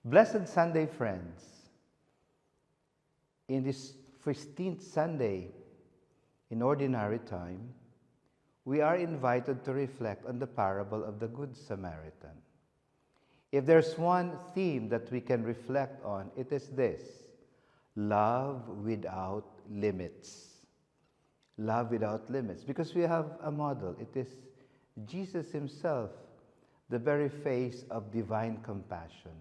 Blessed Sunday, friends. In this 15th Sunday in Ordinary Time, we are invited to reflect on the parable of the Good Samaritan. If there's one theme that we can reflect on, it is this: love without limits. Love without limits. Because we have a model. It is Jesus himself, the very face of divine compassion.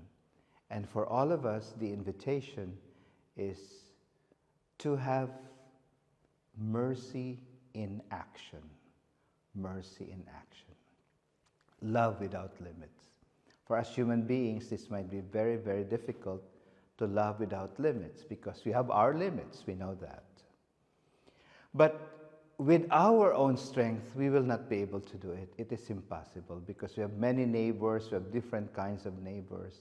And for all of us, the invitation is to have mercy in action. Mercy in action. Love without limits. For us human beings, this might be very, very difficult to love without limits because we have our limits, we know that. But with our own strength, we will not be able to do it. It is impossible because we have many neighbors, we have different kinds of neighbors.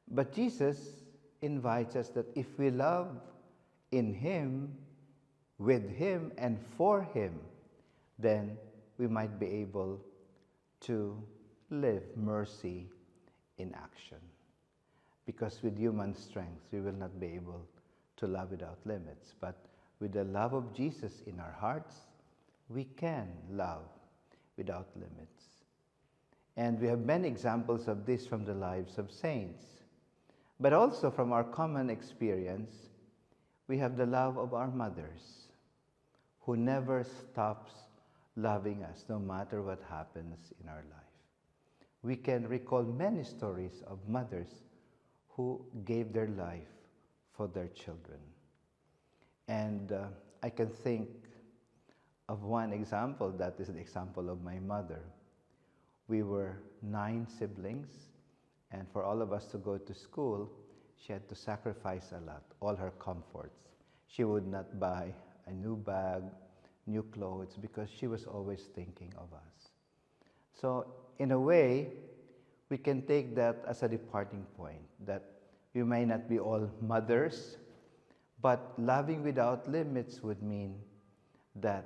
But Jesus invites us that if we love in Him, with Him, and for Him, then we might be able to live mercy in action. Because with human strength, we will not be able to love without limits. But with the love of Jesus in our hearts, we can love without limits. And we have many examples of this from the lives of saints. But also from our common experience, we have the love of our mothers, who never stops loving us no matter what happens in our life. We can recall many stories of mothers who gave their life for their children. And I can think of one example, that is the example of my mother. We were 9 siblings, and for all of us to go to school, she had to sacrifice a lot, all her comforts. She would not buy a new bag, new clothes, because she was always thinking of us. So in a way, we can take that as a departing point, that we may not be all mothers, but loving without limits would mean that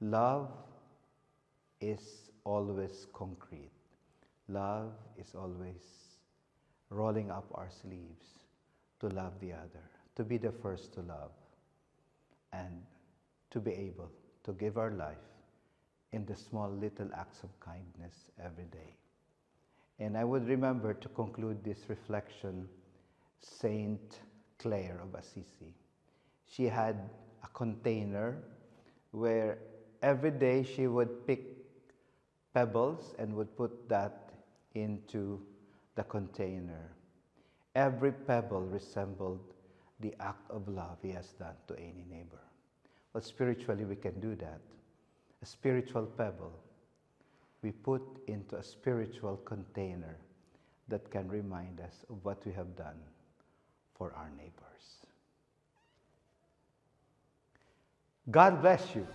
love is always concrete. Love is always rolling up our sleeves to love the other, to be the first to love, and to be able to give our life in the small little acts of kindness every day. And I would remember, to conclude this reflection, Saint Clare of Assisi. She had a container where every day she would pick pebbles and would put that into the container. Every pebble resembled the act of love he has done to any neighbor. Well, spiritually we can do that. A spiritual pebble we put into a spiritual container that can remind us of what we have done for our neighbors. God bless you.